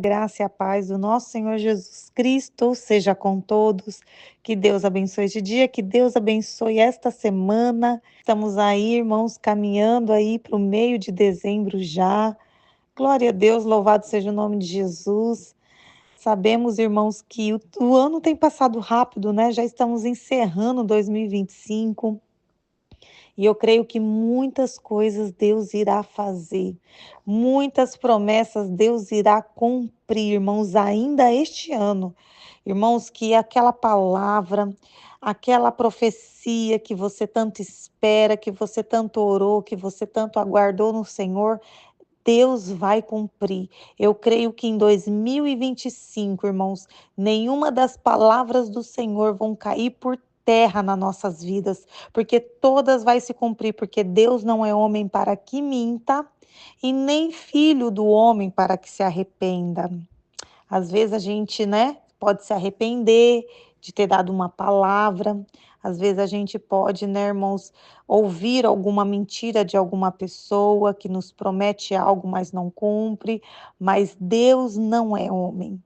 graça e a paz do nosso Senhor Jesus Cristo seja com todos. Que Deus abençoe este dia, que Deus abençoe esta semana. Estamos aí, irmãos, caminhando aí para o meio de dezembro já. Glória a Deus, louvado seja o nome de Jesus. Sabemos, irmãos, que o ano tem passado rápido, né? Já estamos encerrando 2025. E eu creio que muitas coisas Deus irá fazer, muitas promessas Deus irá cumprir, irmãos, ainda este ano. Irmãos, que aquela palavra, aquela profecia que você tanto espera, que você tanto orou, que você tanto aguardou no Senhor, Deus vai cumprir. Eu creio que em 2025, irmãos, nenhuma das palavras do Senhor vão cair por terra nas nossas vidas, porque todas vai se cumprir, porque Deus não é homem para que minta e nem filho do homem para que se arrependa. Às vezes a gente, né, pode se arrepender de ter dado uma palavra. Às vezes a gente pode, né, irmãos, ouvir alguma mentira de alguma pessoa que nos promete algo, mas não cumpre. Mas Deus não é homem.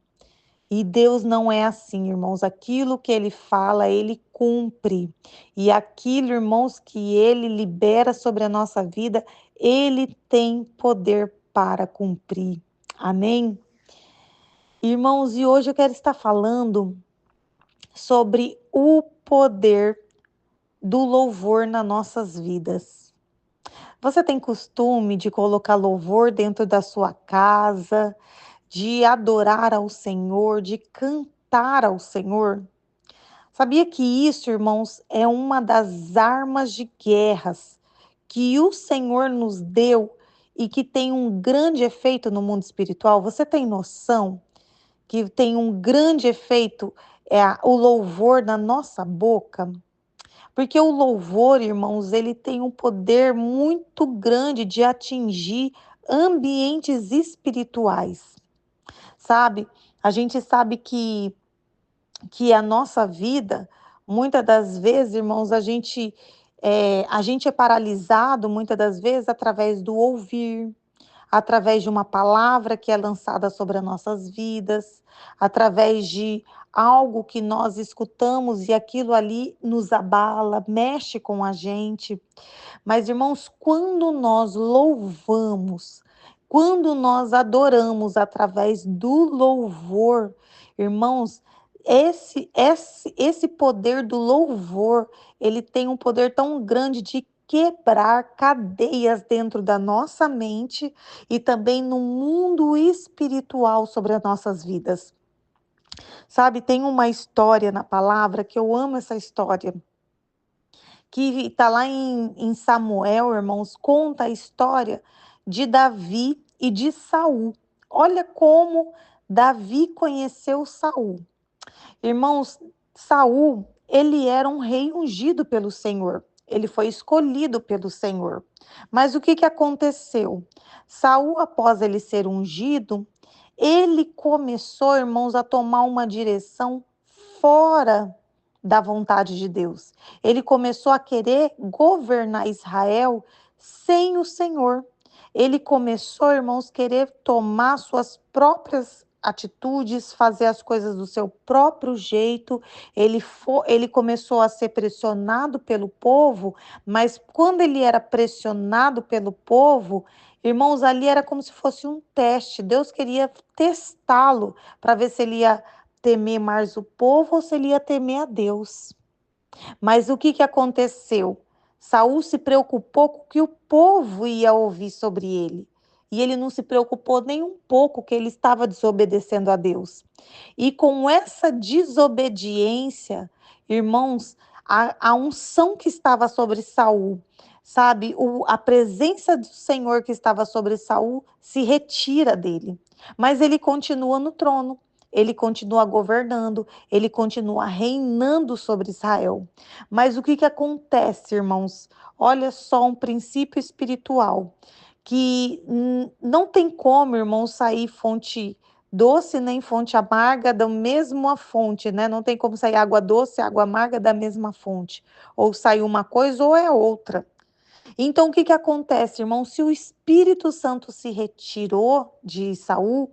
E Deus não é assim, irmãos. Aquilo que ele fala, ele cumpre. E aquilo, irmãos, que ele libera sobre a nossa vida, ele tem poder para cumprir. Amém? Irmãos, e hoje eu quero estar falando sobre o poder do louvor nas nossas vidas. Você tem costume de colocar louvor dentro da sua casa, de adorar ao Senhor, de cantar ao Senhor? Sabia que isso, irmãos, é uma das armas de guerras que o Senhor nos deu e que tem um grande efeito no mundo espiritual? Você tem noção que tem um grande efeito, o louvor na nossa boca? Porque o louvor, irmãos, ele tem um poder muito grande de atingir ambientes espirituais, sabe? A gente sabe que a nossa vida, muitas das vezes, irmãos, a gente é paralisado, muitas das vezes, através do ouvir, através de uma palavra que é lançada sobre as nossas vidas, através de algo que nós escutamos e aquilo ali nos abala, mexe com a gente. Mas, irmãos, quando nós louvamos, quando nós adoramos através do louvor, irmãos, esse poder do louvor, ele tem um poder tão grande de quebrar cadeias dentro da nossa mente e também no mundo espiritual sobre as nossas vidas. Sabe, tem uma história na palavra que eu amo essa história, que está lá em Samuel, irmãos, conta a história de Davi e de Saul. Olha como Davi conheceu Saul. Irmãos, Saul, ele era um rei ungido pelo Senhor. Ele foi escolhido pelo Senhor. Mas o que que aconteceu? Saul, após ele ser ungido, ele começou, irmãos, a tomar uma direção fora da vontade de Deus. Ele começou a querer governar Israel sem o Senhor. Ele começou, irmãos, querer tomar suas próprias atitudes, fazer as coisas do seu próprio jeito. Ele começou a ser pressionado pelo povo, mas quando ele era pressionado pelo povo, irmãos, ali era como se fosse um teste. Deus queria testá-lo para ver se ele ia temer mais o povo ou se ele ia temer a Deus. Mas o que que aconteceu? Saul se preocupou com o que o povo ia ouvir sobre ele. E ele não se preocupou nem um pouco que ele estava desobedecendo a Deus. E com essa desobediência, irmãos, a unção que estava sobre Saul, sabe, a presença do Senhor que estava sobre Saul se retira dele. Mas ele continua no trono, ele continua governando, ele continua reinando sobre Israel. Mas o que que acontece, irmãos? Olha só um princípio espiritual que não tem como, irmãos, sair fonte doce nem fonte amarga da mesma fonte, né? Não tem como sair água doce, água amarga da mesma fonte. Ou sai uma coisa ou é outra. Então, o que que acontece, irmão? Se o Espírito Santo se retirou de Saul,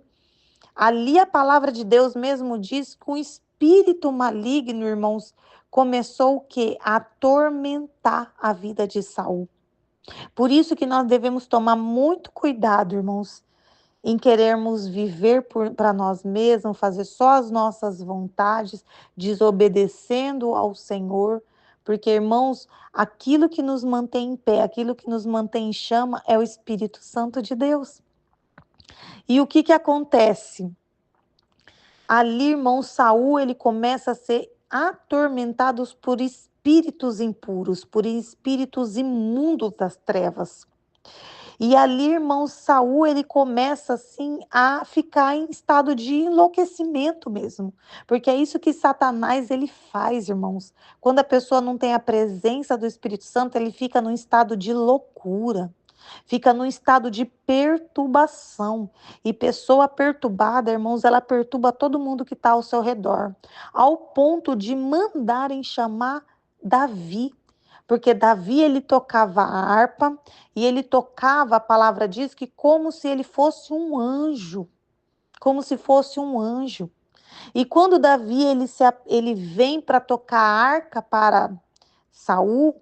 Ali a palavra de Deus mesmo diz que um espírito maligno, irmãos, começou o quê? A atormentar a vida de Saul. Por isso que nós devemos tomar muito cuidado, irmãos, em querermos viver para nós mesmos, fazer só as nossas vontades, desobedecendo ao Senhor, porque, irmãos, aquilo que nos mantém em pé, aquilo que nos mantém em chama é o Espírito Santo de Deus. E o que que acontece? Ali, irmão Saul, ele começa a ser atormentado por espíritos impuros, por espíritos imundos das trevas. E ali, irmão Saul, ele começa assim a ficar em estado de enlouquecimento mesmo, porque é isso que Satanás ele faz, irmãos. Quando a pessoa não tem a presença do Espírito Santo, ele fica num estado de loucura. Fica num estado de perturbação. E pessoa perturbada, irmãos, ela perturba todo mundo que está ao seu redor, ao ponto de mandarem chamar Davi. Porque Davi, ele tocava a harpa e ele tocava, a palavra diz que como se ele fosse um anjo, como se fosse um anjo. E quando Davi, ele vem para tocar a arca para Saul,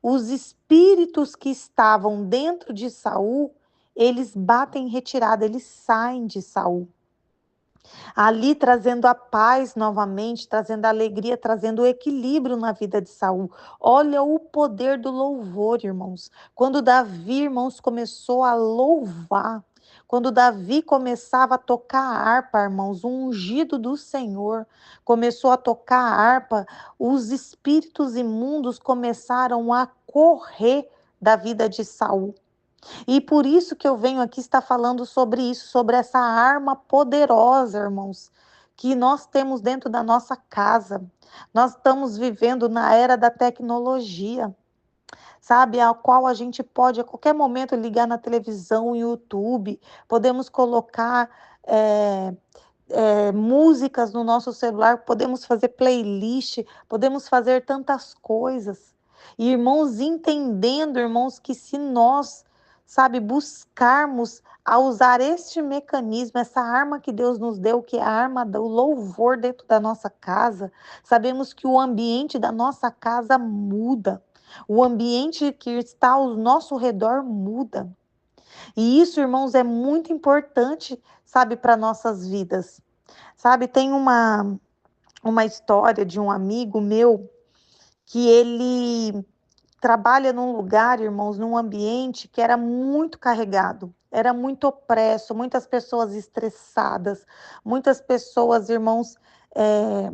os espíritos que estavam dentro de Saul, eles batem em retirada, eles saem de Saul. Ali trazendo a paz novamente, trazendo a alegria, trazendo o equilíbrio na vida de Saul. Olha o poder do louvor, irmãos. Quando Davi, irmãos, começou a louvar, quando Davi começava a tocar a harpa, irmãos, o ungido do Senhor começou a tocar a harpa, os espíritos imundos começaram a correr da vida de Saul. E por isso que eu venho aqui estar falando sobre isso, sobre essa arma poderosa, irmãos, que nós temos dentro da nossa casa. Nós estamos vivendo na era da tecnologia, sabe? A qual a gente pode a qualquer momento ligar na televisão, YouTube, podemos colocar músicas no nosso celular, podemos fazer playlist, podemos fazer tantas coisas. E irmãos, entendendo, irmãos, que se nós, sabe, buscarmos a usar este mecanismo, essa arma que Deus nos deu, que é a arma do louvor dentro da nossa casa, sabemos que o ambiente da nossa casa muda. O ambiente que está ao nosso redor muda. E isso, irmãos, é muito importante, sabe, para nossas vidas. Sabe, tem uma história de um amigo meu que ele trabalha num lugar, irmãos, num ambiente que era muito carregado, era muito opresso, muitas pessoas estressadas, muitas pessoas, irmãos, é,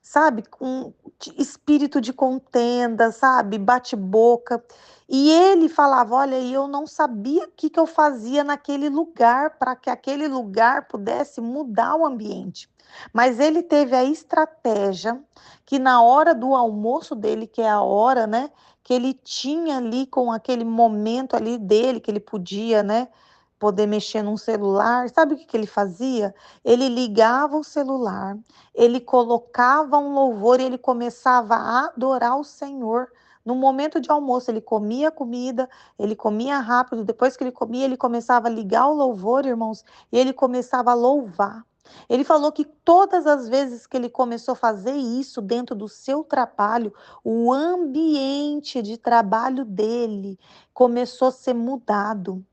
sabe, com espírito de contenda, sabe, bate-boca. E ele falava: olha, eu não sabia o que eu fazia naquele lugar para que aquele lugar pudesse mudar o ambiente. Mas ele teve a estratégia que na hora do almoço dele, que é a hora, né, que ele tinha ali com aquele momento ali dele, que ele podia, né, poder mexer num celular, sabe o que que ele fazia? Ele ligava o celular, ele colocava um louvor e ele começava a adorar o Senhor. No momento de almoço, ele comia comida, ele comia rápido, depois que ele comia, ele começava a ligar o louvor, irmãos, e ele começava a louvar. Ele falou que todas as vezes que ele começou a fazer isso dentro do seu trabalho, o ambiente de trabalho dele começou a ser mudado.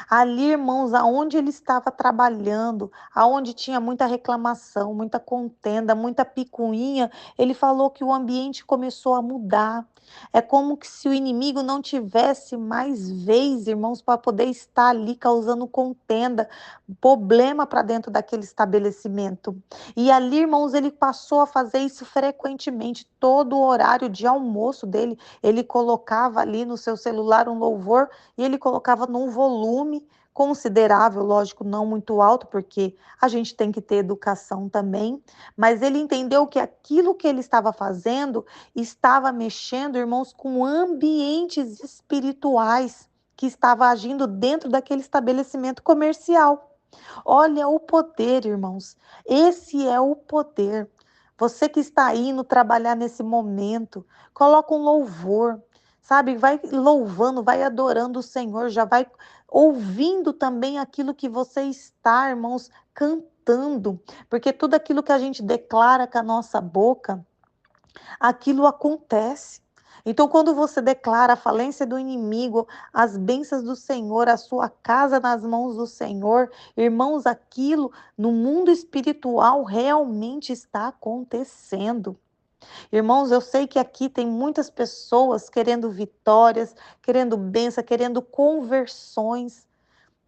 Ali, irmãos, aonde ele estava trabalhando, aonde tinha muita reclamação, muita contenda, muita picuinha, ele falou que o ambiente começou a mudar. É como que se o inimigo não tivesse mais vez, irmãos, para poder estar ali causando contenda, problema para dentro daquele estabelecimento. E ali, irmãos, ele passou a fazer isso frequentemente, todo o horário de almoço dele, ele colocava ali no seu celular um louvor e ele colocava num volume considerável, lógico, não muito alto, porque a gente tem que ter educação também, mas ele entendeu que aquilo que ele estava fazendo estava mexendo, irmãos, com ambientes espirituais que estava agindo dentro daquele estabelecimento comercial. Olha o poder, irmãos. Esse é o poder. Você que está indo trabalhar nesse momento, coloca um louvor, sabe? Vai louvando, vai adorando o Senhor, já vai ouvindo também aquilo que você está, irmãos, cantando. lutando, porque tudo aquilo que a gente declara com a nossa boca, aquilo acontece. Então, quando você declara a falência do inimigo, as bênçãos do Senhor, a sua casa nas mãos do Senhor, irmãos, aquilo no mundo espiritual realmente está acontecendo. Irmãos, eu sei que aqui tem muitas pessoas querendo vitórias, querendo bênção, querendo conversões.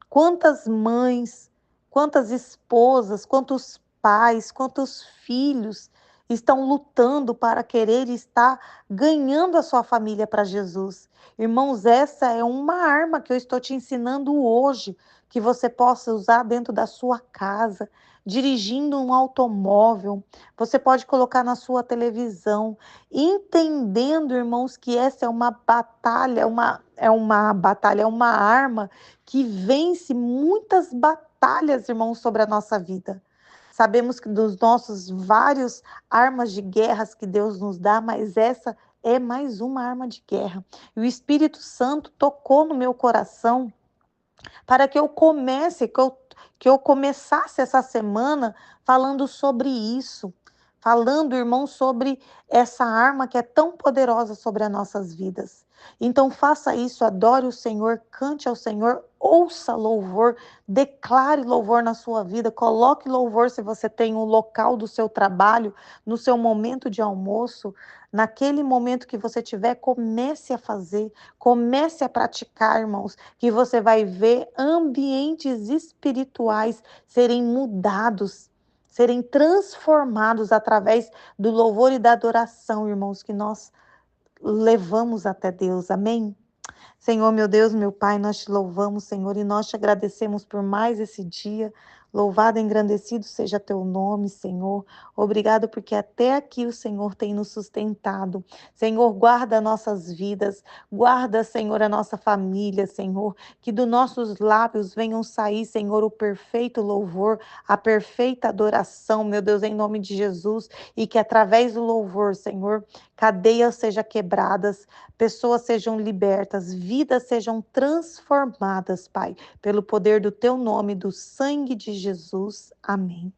Quantas mães, quantas esposas, quantos pais, quantos filhos estão lutando para querer estar ganhando a sua família para Jesus. Irmãos, essa é uma arma que eu estou te ensinando hoje, que você possa usar dentro da sua casa, dirigindo um automóvel. Você pode colocar na sua televisão, entendendo, irmãos, que essa é uma batalha, é uma arma que vence muitas batalhas, irmãos, sobre a nossa vida. Sabemos que dos nossos vários armas de guerras que Deus nos dá, mas essa é mais uma arma de guerra. E o Espírito Santo tocou no meu coração para que eu começasse essa semana falando sobre isso, falando, irmão, sobre essa arma que é tão poderosa sobre as nossas vidas. Então faça isso, adore o Senhor, cante ao Senhor, ouça louvor, declare louvor na sua vida, coloque louvor se você tem um local do seu trabalho, no seu momento de almoço, naquele momento que você tiver, comece a fazer, comece a praticar, irmãos, que você vai ver ambientes espirituais serem mudados, serem transformados através do louvor e da adoração, irmãos, que nós levamos até Deus. Amém? Senhor, meu Deus, meu Pai, nós te louvamos, Senhor, e nós te agradecemos por mais esse dia. Louvado e engrandecido seja teu nome, Senhor. Obrigado porque até aqui o Senhor tem nos sustentado. Senhor, guarda nossas vidas, guarda, Senhor, a nossa família, Senhor. Que dos nossos lábios venham sair, Senhor, o perfeito louvor, a perfeita adoração, meu Deus, em nome de Jesus. E que através do louvor, Senhor, cadeias sejam quebradas, pessoas sejam libertas, vidas sejam transformadas, Pai, pelo poder do teu nome, do sangue de Jesus. Amém.